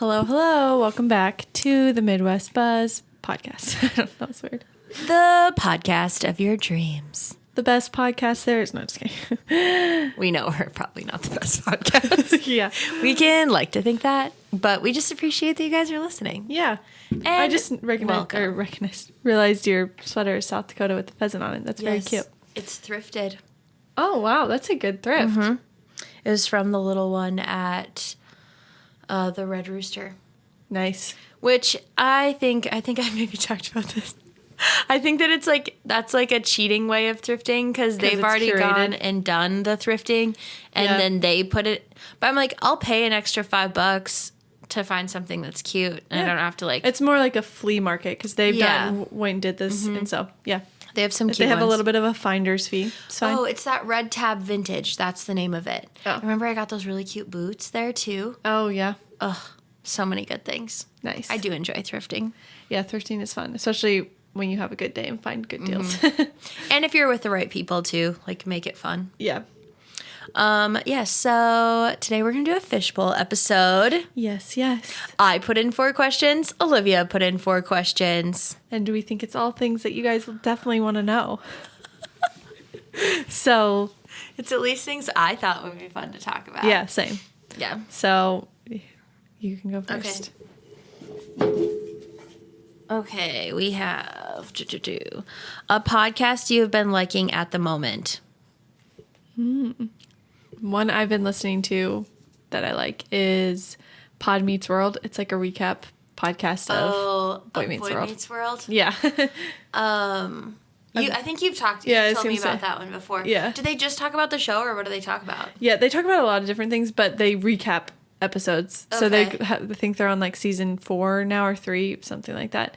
Hello, hello. Welcome back to the Midwest Buzz podcast. I don't know, that's weird. The podcast of your dreams. The best podcast there is. No, just kidding. We know we're probably not the best podcast. Yeah. We can like to think that, but we just appreciate that you guys are listening. Yeah. And I just realized your sweater is South Dakota with the pheasant on it. That's very cute. It's thrifted. Oh, wow. That's a good thrift. Mm-hmm. It was from the little one at the Red Rooster. Nice. Which I think I maybe talked about this. I think that that's like a cheating way of thrifting because they've already gone and done the thrifting and then they put it. But I'm like, I'll pay an extra $5 to find something that's cute and I don't have to like. It's more like a flea market because they've done, Wayne did this. And so, yeah. They have some cute They have ones. a little bit of a finder's fee. It's fine. Oh, it's that Red Tab Vintage. That's the name of it. Oh. Remember I got those really cute boots there too? Oh, yeah. Ugh, so many good things. Nice. I do enjoy thrifting. Yeah, thrifting is fun, especially when you have a good day and find good deals. And if you're with the right people too, like make it fun. Yeah. So today we're going to do a fishbowl episode. Yes, yes. I put in 4 questions. Olivia put in 4 questions. And we think it's all things that you guys will definitely want to know. So, It's at least things I thought would be fun to talk about. yeah, same. Yeah. So, you can go first. Okay, we have a podcast you have been liking at the moment. One I've been listening to that I like is Pod Meets World. It's like a recap podcast of Boy Meets World. Yeah. I think you've told me about that one before. Yeah. Do they just talk about the show, or what do they talk about? Yeah, they talk about a lot of different things, but they recap episodes. So they I think they're on like season 4 now or 3, something like that.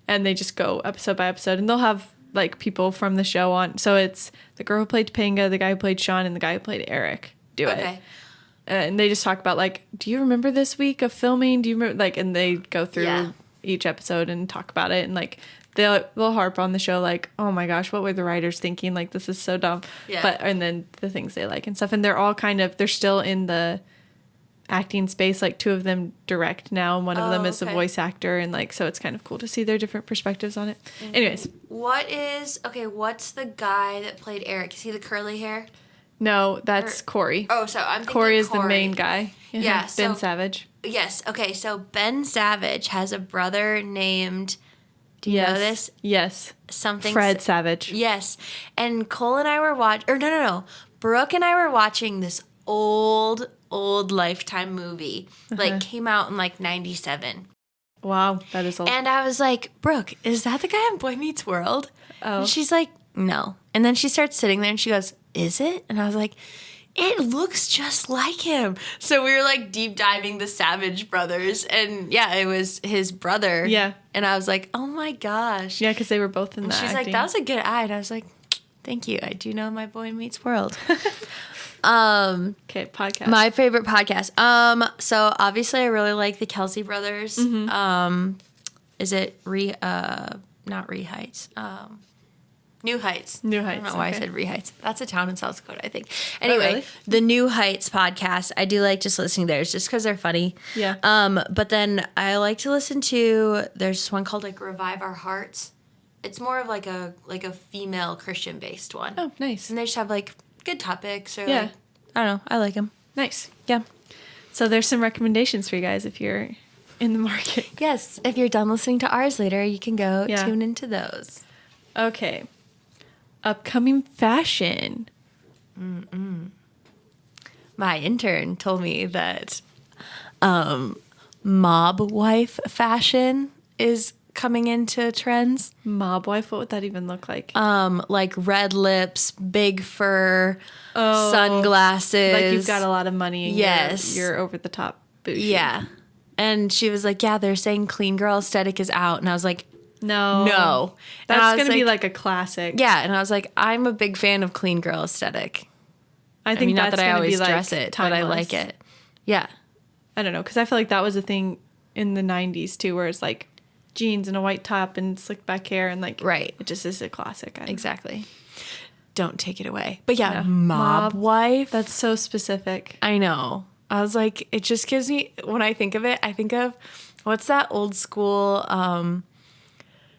And they just go episode by episode, and they'll have like people from the show on. So it's the girl who played Topanga, the guy who played Sean, and the guy who played Eric do it. And they just talk about like, do you remember this week of filming? Do you remember and they go through each episode and talk about it, and like they'll harp on the show like, oh my gosh, what were the writers thinking? Like, this is so dumb. Yeah. And then the things they like and stuff. And they're all they're still in the acting space. Like 2 of them direct now, and one of them is a voice actor, and like, so it's kind of cool to see their different perspectives on it. Mm-hmm. Anyways. What's the guy that played Eric? Is he the curly hair? No, that's Corey. Oh, so I'm thinking Corey is the main guy. Yeah. Ben Savage. Yes. Okay. So Ben Savage has a brother named. Do you know this? Yes. Something. Fred Savage. Yes. And Cole and I were no. Brooke and I were watching this old Lifetime movie. Like came out in like 97. Wow, that is old. And I was like, Brooke, is that the guy on Boy Meets World? Oh. And she's like, no. And then she starts sitting there and she goes, is it? And I was like, it looks just like him. So we were like deep diving the Savage brothers, and yeah, it was his brother. Yeah. And I was like, oh my gosh. Yeah, because they were both in the She's acting. like, that was a good eye. And I was like, thank you. I do know my Boy Meets World. Okay, podcast. My favorite podcast. So obviously I really like the Kelsey brothers. Mm-hmm. Is it not Ree Heights? New Heights. New Heights. I don't know why I said Ree Heights. That's a town in South Dakota, I think. Anyway, really? The New Heights podcast, I do like just listening to theirs just because they're funny. Yeah. But then I like to listen to, there's this one called like Revive Our Hearts. It's more of like a female Christian based one. Oh, nice. And they just have like good topics or yeah. like, I don't know. I like them. Nice. Yeah. So there's some recommendations for you guys if you're in the market. Yes. If you're done listening to ours later, you can go tune into those. Okay. Upcoming fashion. My intern told me that mob wife fashion is coming into trends. Mob wife? What would that even look like? Like red lips, big fur, sunglasses. Like you've got a lot of money and you're over the top bougie. Yeah. And she was like, yeah, they're saying clean girl aesthetic is out. And I was like, no. That's going to be like a classic. Yeah. And I was like, I'm a big fan of clean girl aesthetic. I think not that's that I always be dress like it, but I like it. Yeah. I don't know. Because I feel like that was a thing in the 90s too, where it's like jeans and a white top and slick back hair and like, it just is a classic. Exactly. Don't take it away. But yeah, mob wife. That's so specific. I know. I was like, it just gives me, when I think of it, I think of, what's that old school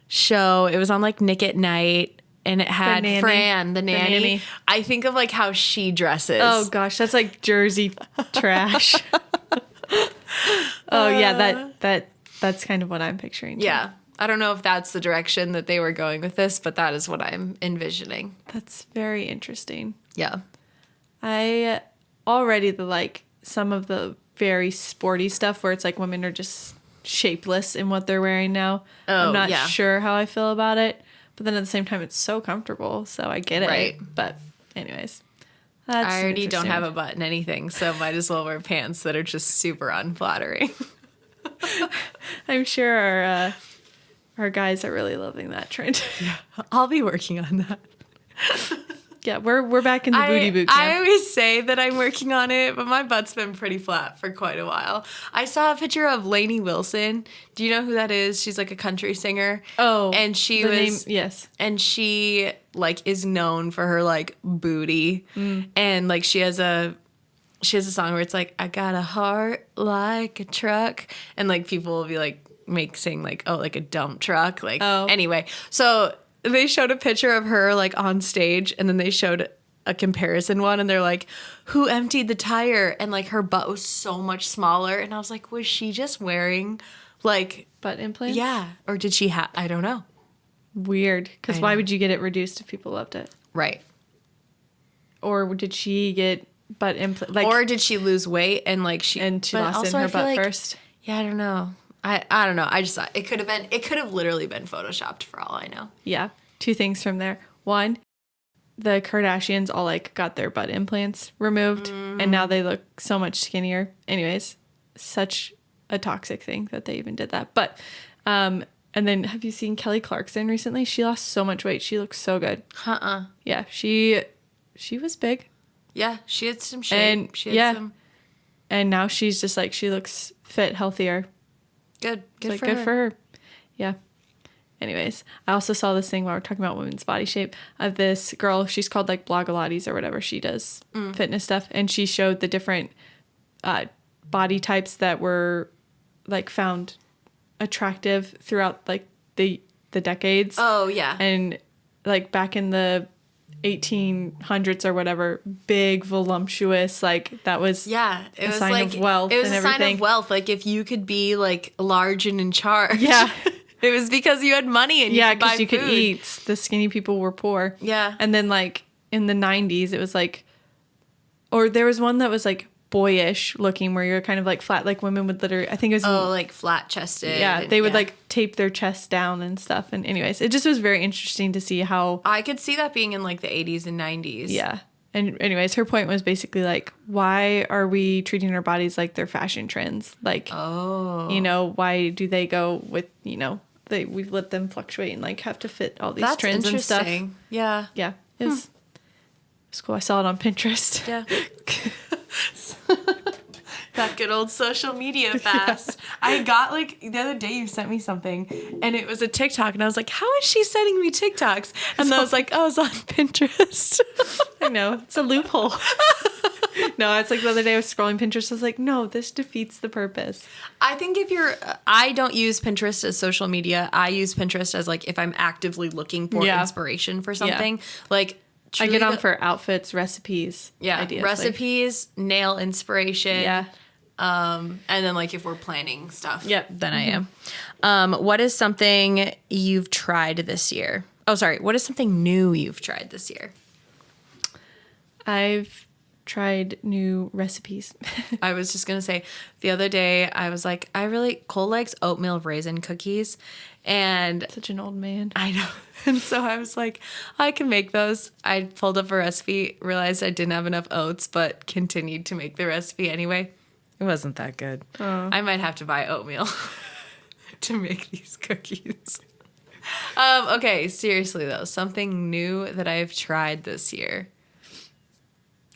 show? It was on like Nick at Night. And it had Fran, the nanny. I think of like how she dresses. Oh gosh, that's like Jersey trash. Oh yeah, that's kind of what I'm picturing too. Yeah. I don't know if that's the direction that they were going with this, but that is what I'm envisioning. That's very interesting. Yeah. I already like some of the very sporty stuff where it's like women are just shapeless in what they're wearing now. Oh, I'm not sure how I feel about it. But then at the same time, it's so comfortable, so I get it. Right. But anyways, I already don't have a butt in anything, so might as well wear pants that are just super unflattering. I'm sure our guys are really loving that trend. Yeah, I'll be working on that. Yeah, we're back in the booty boot camp. I always say that I'm working on it, but my butt's been pretty flat for quite a while. I saw a picture of Lainey Wilson. Do you know who that is? She's like a country singer. Oh, and she yes. And she like is known for her like booty, and like she has a song where it's like, I got a heart like a truck, and like people will be like saying like, oh, like a dump truck, like anyway. So they showed a picture of her like on stage, and then they showed a comparison one, and they're like, who emptied the tire? And like her butt was so much smaller, and I was like, was she just wearing like butt implants? Yeah, or did she have? I don't know. Weird, because why would you get it reduced if people loved it? Right. Or did she get butt implants? Like, or did she lose weight and like she lost in her butt first? Yeah, I don't know. I don't know. I just thought it could have literally been photoshopped for all I know. Yeah. 2 things from there. 1, the Kardashians all like got their butt implants removed and now they look so much skinnier. Anyways, such a toxic thing that they even did that. But and then have you seen Kelly Clarkson recently? She lost so much weight. She looks so good. Yeah, she was big. Yeah, she had some shape. And and now she's just like, she looks fit, healthier. Good Good for her. Yeah. Anyways, I also saw this thing while we're talking about women's body shape of this girl. She's called like Blogilates or whatever. She does fitness stuff. And she showed the different body types that were like found attractive throughout like the decades. Oh, yeah. And like back in the 1800s or whatever, big, voluptuous, like that was it a was sign like, of wealth. It was and a everything. sign of wealth. Like if you could be like large and in charge. Yeah. It was because you had money and you could buy food. Yeah, because you could eat. The skinny people were poor. Yeah. And then like in the 90s, it was like, or there was one that was like boyish looking where you're kind of like flat, like women would literally, I think it was. Oh, like flat chested. Yeah, they would like tape their chest down and stuff. And anyways, it just was very interesting to see how. I could see that being in like the 80s and 90s. Yeah. And anyways, her point was basically like, why are we treating our bodies like they're fashion trends? Like, you know, why do they go with, you know, we've let them fluctuate and like have to fit all these trends and stuff. Yeah. Yeah. It was cool. I saw it on Pinterest. Yeah. That good old social media fast. Yeah. I got like the other day you sent me something and it was a TikTok and I was like, how is she sending me TikToks? And then I was like, oh, it's on Pinterest. I know. It's a loophole. No, it's like the other day I was scrolling Pinterest. I was like, no, this defeats the purpose. I think I don't use Pinterest as social media. I use Pinterest as like if I'm actively looking for inspiration for something. Yeah. Like I get on for outfits, recipes, ideas. Recipes, like, nail inspiration. Yeah. And then like if we're planning stuff. Yep. Then I am. What is something you've tried this year? Oh, sorry. What is something new you've tried this year? I've tried new recipes. I was just going to say the other day I was like, Cole likes oatmeal raisin cookies. And such an old man. I know. And so I was like, I can make those. I pulled up a recipe, realized I didn't have enough oats, but continued to make the recipe anyway. It wasn't that good. I might have to buy oatmeal to make these cookies. Okay, seriously though, something new that I've tried this year.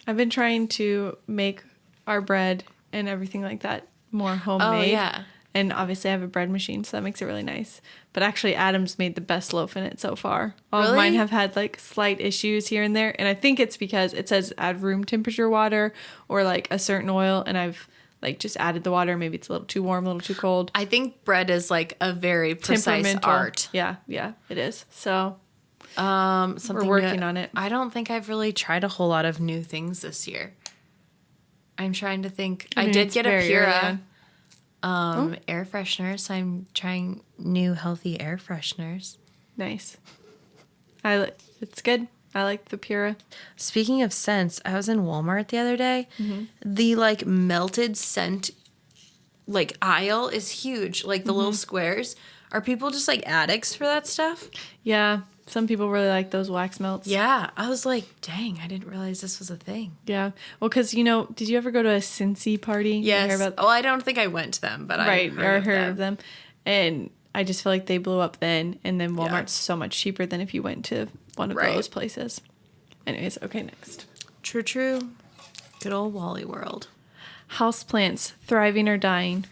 I've been trying to make our bread and everything like that more homemade. Oh, yeah. And obviously I have a bread machine, so that makes it really nice. But actually Adam's made the best loaf in it so far. All of mine have had like slight issues here and there. And I think it's because it says add room temperature water or like a certain oil. And I've like just added the water. Maybe it's a little too warm, a little too cold. I think bread is like a very precise art. Yeah, it is. So something we're working on it. I don't think I've really tried a whole lot of new things this year. I'm trying to think. I did get a Pura air freshener, so I'm trying new healthy air fresheners. Nice. It's good. I like the Pura. Speaking of scents, I was in Walmart the other day. Mm-hmm. The like melted scent like aisle is huge. Like the little squares. Are people just like addicts for that stuff? Yeah. Some people really like those wax melts. Yeah. I was like, dang, I didn't realize this was a thing. Yeah. Well, because, did you ever go to a Scentsy party? Yes. I don't think I went to them, but I heard of them. And I just feel like they blew up then. And then Walmart's so much cheaper than if you went to one of those places. Anyways, okay, next. True. Good old Wally World. Houseplants, thriving or dying?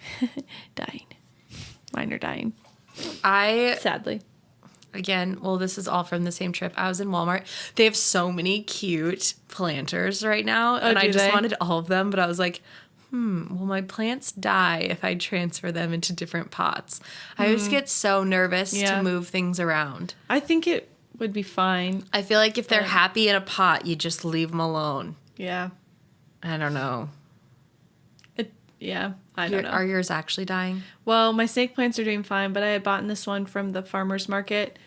Dying. Mine are dying. Sadly. Again, well, this is all from the same trip. I was in Walmart. They have so many cute planters right now. And I just wanted all of them. But I was like, will my plants die if I transfer them into different pots? I just get so nervous to move things around. I think it would be fine. I feel like if they're happy in a pot, you just leave them alone. Yeah. I don't know. I don't know. Are yours actually dying? Well, my snake plants are doing fine, but I had bought this one from the farmer's market.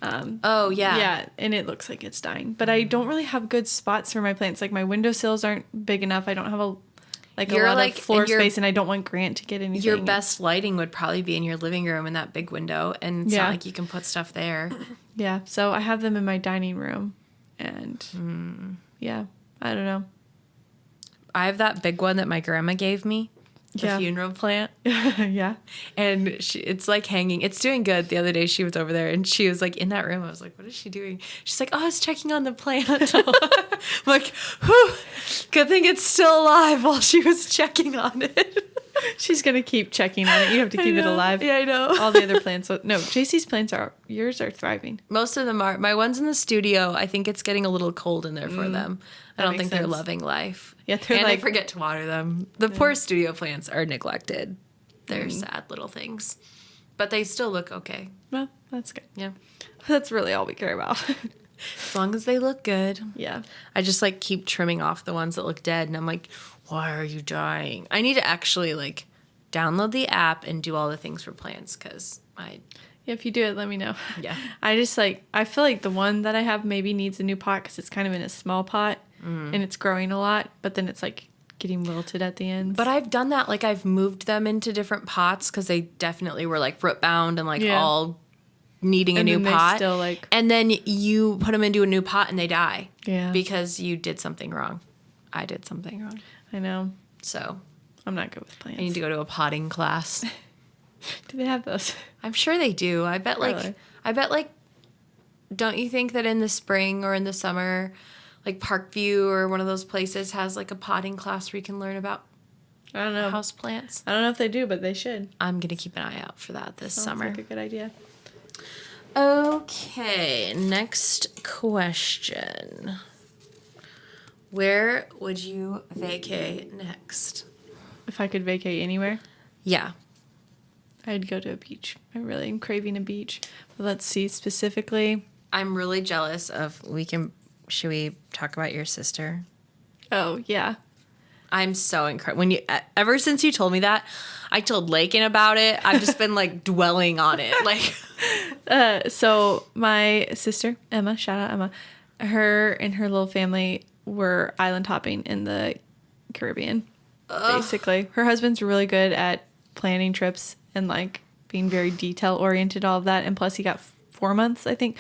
Yeah, and it looks like it's dying. But I don't really have good spots for my plants. Like my windowsills aren't big enough. I don't have a lot of floor space, and I don't want Grant to get anything. Your best lighting would probably be in your living room in that big window, and it's not like you can put stuff there. Yeah, so I have them in my dining room, and I don't know. I have that big one that my grandma gave me. The funeral plant. Yeah. And it's like hanging. It's doing good. The other day she was over there and she was like in that room. I was like, what is she doing? She's like, I was checking on the plant. I'm like, whew, good thing it's still alive while she was checking on it. She's going to keep checking on it. You have to keep it alive. Yeah, I know. All the other plants. No, JC's plants yours are thriving. Most of them are. My ones in the studio, I think it's getting a little cold in there for them. I don't think they're loving life. Yeah, and I forget to water them. The poor studio plants are neglected. They're sad little things. But they still look okay. Well, that's good. Yeah. That's really all we care about. As long as they look good. Yeah. I just like keep trimming off the ones that look dead. And I'm like, why are you dying? I need to actually like download the app and do all the things for plants because if you do it, let me know. Yeah. I feel like the one that I have maybe needs a new pot because it's kind of in a small pot and it's growing a lot, but then it's like getting wilted at the end. But I've done that. Like I've moved them into different pots because they definitely were like root bound and like all needing a new pot. And then you put them into a new pot and they die. Yeah. Because you did something wrong. I did something wrong. I know. So I'm not good with plants. I need to go to a potting class. Do they have those? I'm sure they do. I bet don't you think that in the spring or in the summer, like Parkview or one of those places has like a potting class where you can learn about I don't know. House plants. I don't know if they do, but they should. I'm going to keep an eye out for that this summer. Sounds like a good idea. Okay, next question. Where would you vacay next? If I could vacate anywhere? Yeah. I'd go to a beach. I really am craving a beach. But let's see specifically. I'm really jealous of, should we talk about your sister? Oh, yeah. I'm so incredible. Ever since you told me that, I told Lakin about it. I've just been like dwelling on it. Like, so my sister, Emma, shout out Emma, her and her little family were island hopping in the Caribbean. Basically, her husband's really good at planning trips and like being very detail oriented, all of that. And plus he got 4 months, I think,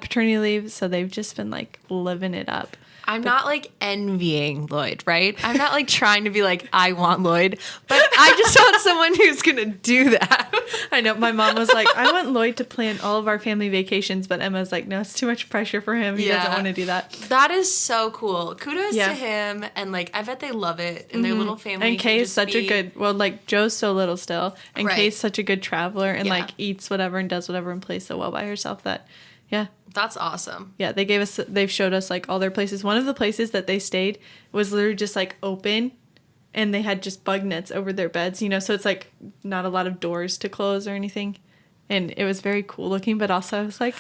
paternity leave, so they've just been like living it up. I'm not like envying Lloyd, right? I'm not like trying to be like, I want Lloyd, but I just want someone who's going to do that. I know. My mom was like, I want Lloyd to plan all of our family vacations, but Emma's like, no, it's too much pressure for him. He doesn't want to do that. That is so cool. Kudos to him. And like, I bet they love it in their little family. And Kay is such a good, well, like Joe's so little still. And Kay's such a good traveler and like eats whatever and does whatever and plays so well by herself that, yeah. That's awesome. Yeah, they've showed us like all their places. One of the places that they stayed was literally just like open and they had just bug nets over their beds, you know, so it's like not a lot of doors to close or anything. And it was very cool looking, but also I was like,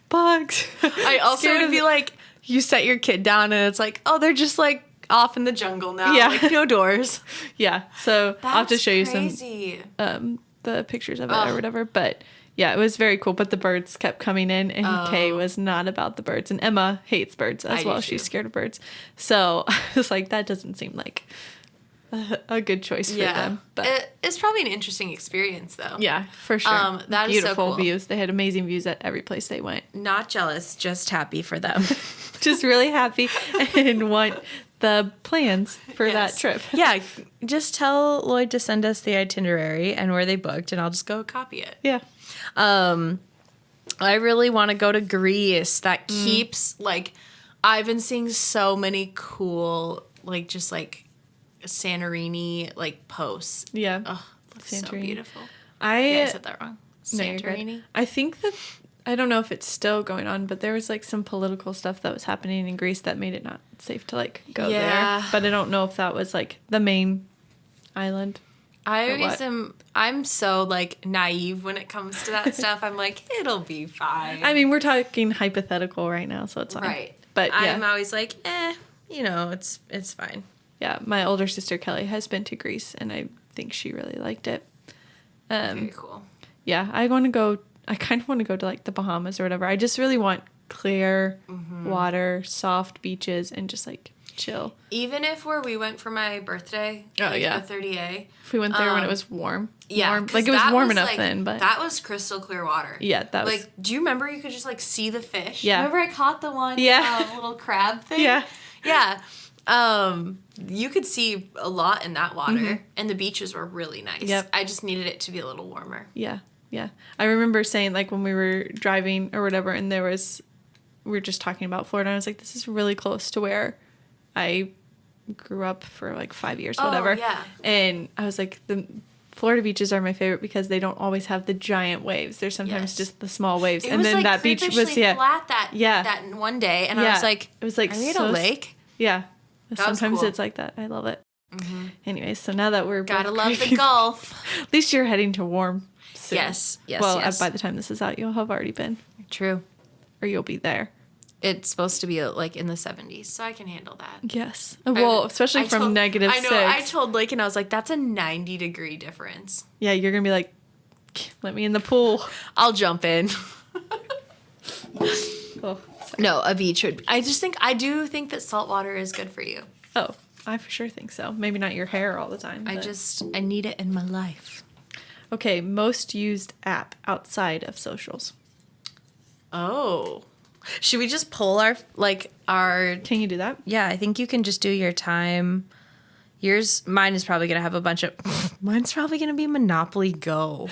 bugs. I also would be like, you set your kid down and it's like, oh, they're just like off in the jungle now. Yeah. Like no doors. Yeah. So I'll have to show you some the pictures of it or whatever. But yeah, it was very cool, but the birds kept coming in, and Kay was not about the birds. And Emma hates birds as well. She's scared of birds. So I was like, that doesn't seem like a good choice for them. But it's probably an interesting experience, though. Yeah, for sure. That Beautiful is so cool. views. They had amazing views at every place they went. Not jealous, just happy for them. Just really happy and want the plans for that trip. Yeah, just tell Lloyd to send us the itinerary and where they booked, and I'll just go copy it. Yeah. I really want to go to Greece. That keeps like, I've been seeing so many cool like just like Santorini like posts. Yeah. Oh, looks so beautiful. I said that wrong. Santorini. No, I think that I don't know if it's still going on, but there was like some political stuff that was happening in Greece that made it not safe to like go there. But I don't know if that was like the main island. I'm so like naive when it comes to that stuff. I'm like, it'll be fine. I mean, we're talking hypothetical right now, so it's fine. Right. But yeah. I'm always like, you know, it's fine. Yeah, my older sister Kelly has been to Greece, and I think she really liked it. Very cool. Yeah, I kind of want to go to like the Bahamas or whatever. I just really want clear water, soft beaches, and just like chill. Even if where we went for my birthday, the 30A. If we went there when it was warm. Yeah. Like it was warm enough then, but. That was crystal clear water. Yeah, that was. Like, do you remember you could just like see the fish? Yeah. Remember I caught the one little crab thing? Yeah. Yeah. You could see a lot in that water, and the beaches were really nice. Yep. I just needed it to be a little warmer. Yeah. Yeah. I remember saying like when we were driving or whatever, and we were just talking about Florida, and I was like, this is really close to where I grew up for like 5 years, whatever. Yeah. And I was like, the Florida beaches are my favorite because they don't always have the giant waves. There's sometimes just the small waves. And then like that beach was flat that one day, and I was like, it was like, are we at a lake? Yeah. Sometimes cool. it's like that. I love it. Anyways, so now that we're gotta love the Gulf. At least you're heading to warm soon. Yes. Well, by the time this is out, you'll have already been. True. Or you'll be there. It's supposed to be like in the 70s, so I can handle that. Yes. Well, especially from -6. I know. I told Lake, and I was like, that's a 90-degree difference. Yeah, you're gonna be like, let me in the pool. I'll jump in. Oh, no, a beach would. I do think that salt water is good for you. Oh, I for sure think so. Maybe not your hair all the time. I need it in my life. Okay, most used app outside of socials. Oh. Should we just pull our Can you do that? Yeah, I think you can just do your time. Mine is probably going to have a bunch of mine's probably going to be Monopoly Go.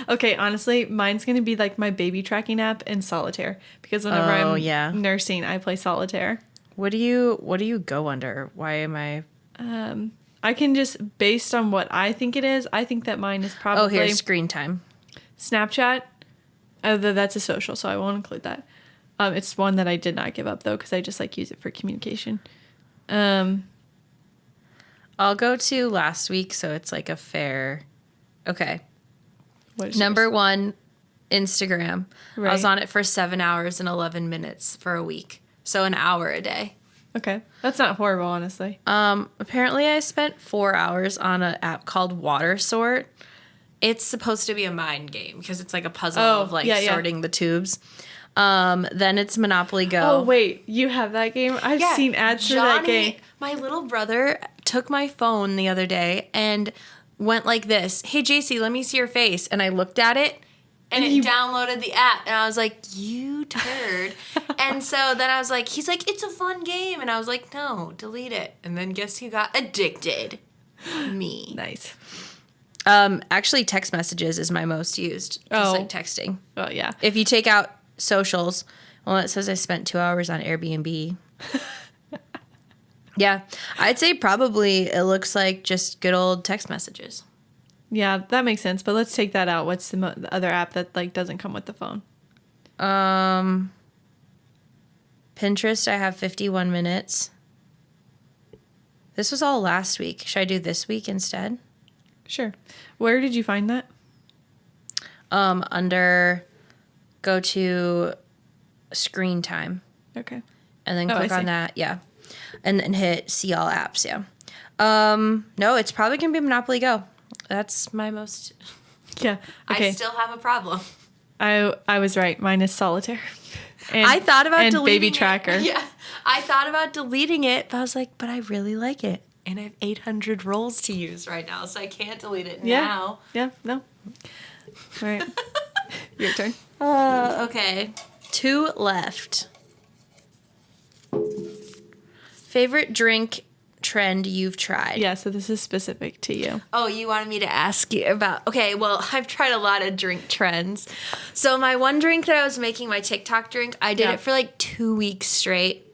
Okay, honestly, mine's going to be like my baby tracking app and Solitaire because whenever I'm nursing, I play Solitaire. What do you go under? Why am I I can just based on what I think it is, I think that mine is probably Oh, here's screen time. Snapchat. That's a social, so I won't include that. It's one that I did not give up though, because I just like use it for communication. I'll go to last week, so it's like a fair. Okay. Number yours? 1, Instagram. Right. I was on it for 7 hours and 11 minutes for a week, so an hour a day. Okay, that's not horrible, honestly. Apparently, I spent 4 hours on an app called Water Sort. It's supposed to be a mind game because it's like a puzzle of sorting the tubes. Then it's Monopoly Go. Oh, wait. You have that game? I've seen ads for that game. My little brother took my phone the other day and went like this. Hey, JC, let me see your face. And I looked at it. And it downloaded the app. And I was like, you turd. And so then I was like, he's like, it's a fun game. And I was like, no, delete it. And then guess who got addicted? Me. Nice. Actually, text messages is my most used. Just like texting. Oh, yeah. If you take out socials, well, it says I spent 2 hours on Airbnb. Yeah. I'd say probably it looks like just good old text messages. Yeah, that makes sense. But let's take that out. What's the other app that like doesn't come with the phone? Pinterest, I have 51 minutes. This was all last week. Should I do this week instead? Sure. Where did you find that? Under go to screen time. Okay. And then click on that. Yeah. And then hit see all apps. Yeah. No, it's probably going to be Monopoly Go. That's my most. Yeah. Okay. I still have a problem. I was right. Mine is Solitaire. And, I thought about deleting Baby Tracker. It. Yeah. I thought about deleting it, but I was like, but I really like it. And I have 800 roles to use right now, so I can't delete it now. Yeah. No. All right. Your turn. Okay. 2 left. Favorite drink trend you've tried? Yeah, so this is specific to you. Oh, you wanted me to ask you about... Okay, well, I've tried a lot of drink trends. So my one drink that I was making, my TikTok drink, I did it for like 2 weeks straight.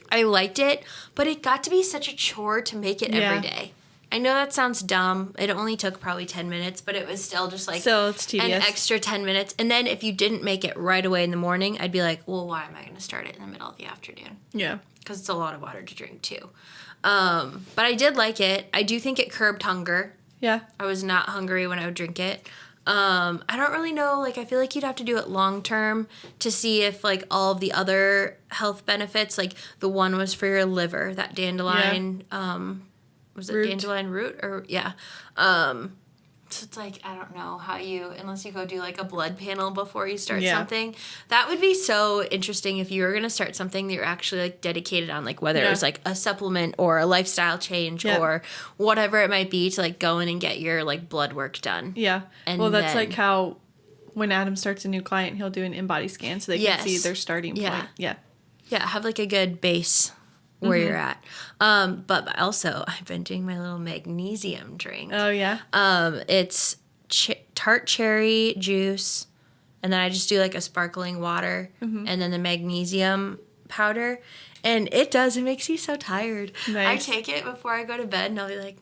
I liked it, but it got to be such a chore to make it every day. I know that sounds dumb. It only took probably 10 minutes, but it was still just like it's tedious. An extra 10 minutes. And then if you didn't make it right away in the morning, I'd be like, well, why am I going to start it in the middle of the afternoon? Yeah. Because it's a lot of water to drink too. But I did like it. I do think it curbed hunger. Yeah. I was not hungry when I would drink it. I don't really know. Like, I feel like you'd have to do it long term to see if, like, all of the other health benefits, like, the one was for your liver, that dandelion, was it root. Dandelion root? Or, yeah. So it's like, I don't know how you, unless you go do, like, a blood panel before you start something. That would be so interesting if you were going to start something that you're actually, like, dedicated on, like, whether it was, like, a supplement or a lifestyle change or whatever it might be to, like, go in and get your, like, blood work done. Yeah. And well, that's like how when Adam starts a new client, he'll do an in-body scan so they can see their starting point. Yeah. Yeah, have, like, a good base where you're at. But also, I've been doing my little magnesium drink. Oh, yeah? It's tart cherry juice, and then I just do, like, a sparkling water, and then the magnesium powder. And it makes you so tired. Nice. I take it before I go to bed, and I'll be like,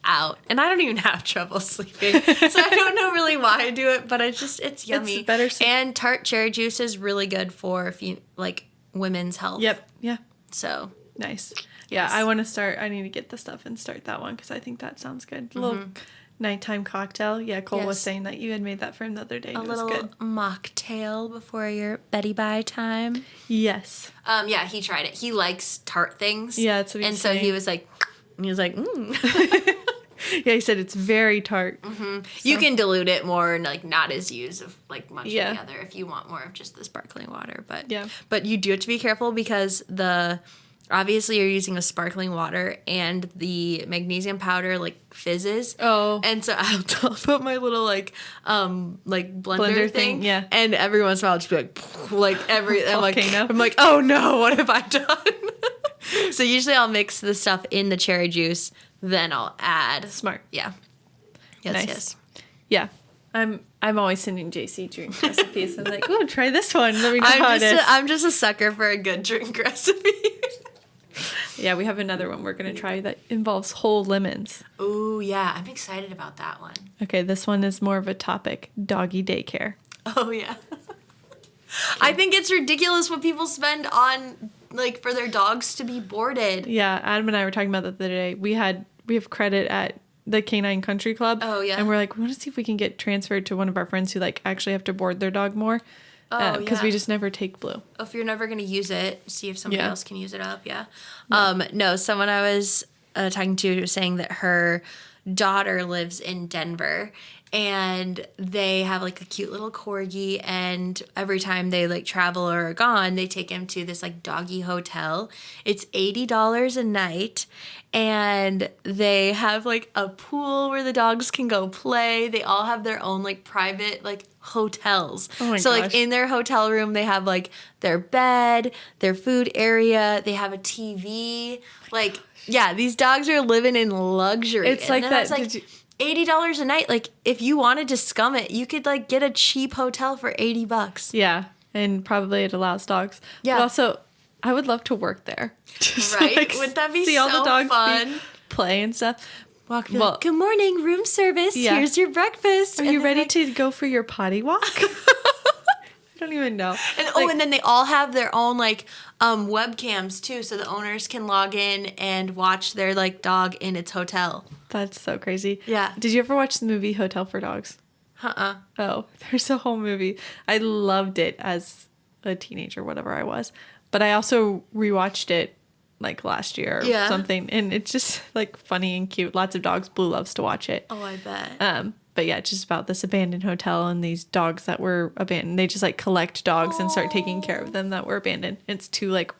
out. And I don't even have trouble sleeping. So I don't know really why I do it, but it's yummy. It's better. And tart cherry juice is really good for, if you like, women's health. Yep. Yeah. So nice. Yeah, I want to start. I need to get the stuff and start that one because I think that sounds good. A little nighttime cocktail. Yeah, Cole was saying that you had made that for him the other day. A little mocktail before your Betty Bye time. Yes. Yeah, he tried it. He likes tart things. Yeah, that's what he was saying. saying. He was like, Yeah, he said it's very tart. Mm-hmm. So. You can dilute it more and like not as use of like much of the other if you want more of just the sparkling water. But you do have to be careful because obviously you're using a sparkling water and the magnesium powder like fizzes. Oh. And so I'll put my little like blender thing. Yeah. And every once in a while I'll just be like I'm like, oh no, what have I done? So usually I'll mix the stuff in the cherry juice. Then I'll add. Smart. Yeah. Yes, nice. yes. Yeah. I'm always sending JC drink recipes. I'm like, oh, try this one. Let me know how it is. I'm just a sucker for a good drink recipe. Yeah, we have another one we're going to try that involves whole lemons. Ooh, yeah. I'm excited about that one. Okay, this one is more of a topic. Doggy daycare. Oh, yeah. I think it's ridiculous what people spend on, like, for their dogs to be boarded. Yeah, Adam and I were talking about that the other day. We have credit at the Canine Country Club. Oh, yeah. And we're like, we want to see if we can get transferred to one of our friends who, like, actually have to board their dog more. Oh, because we just never take Blue. If you're never going to use it, see if somebody else can use it up, No, someone I was talking to was saying that her daughter lives in Denver, and they have like a cute little corgi, and every time they like travel or are gone, they take him to this like doggy hotel. It's $80 a night, and they have like a pool where the dogs can go play. They all have their own like private like hotels. Oh my so gosh. like in their hotel room, they have like their bed, their food area, they have a TV. Like, yeah, these dogs are living in luxury. It's like that. Like, $80 a night. Like, if you wanted to scum it, you could like get a cheap hotel for $80. Yeah, and probably it allows dogs. Yeah. But also, I would love to work there. Just, Right? Would that be see so all the dogs fun? play and stuff. Walk like, good morning, room service. Yeah. Here's your breakfast. Are you ready to go for your potty walk? I don't even know. And and then they all have their own like webcams too, so the owners can log in and watch their like dog in its hotel. That's so crazy. Yeah. Did you ever watch the movie Hotel for Dogs? Oh, there's a whole movie. I loved it as a teenager, whatever I was. But I also rewatched it like last year or something, and it's just like funny and cute. Lots of dogs. Blue loves to watch it. Oh, I bet. But yeah, it's just about this abandoned hotel and these dogs that were abandoned. They just like collect dogs and start taking care of them that were abandoned. It's two like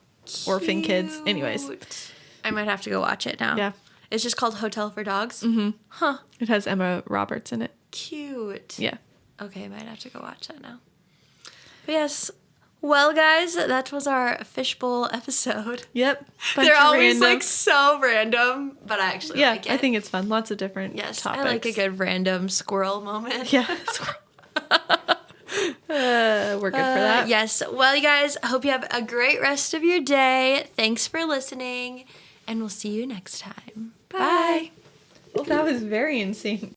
orphan kids. Anyways, I might have to go watch it now. Yeah. It's just called Hotel for Dogs. Mm-hmm. Huh. It has Emma Roberts in it. Cute. Yeah. Okay, I might have to go watch that now. But yes. Well, guys, that was our fishbowl episode. Yep. They're always like so random, but I actually like it. I think it's fun. Lots of different topics. I like a good random squirrel moment. Yeah. We're good for that. Yes. Well, you guys, I hope you have a great rest of your day. Thanks for listening, and we'll see you next time. Bye. Well, that was very insane.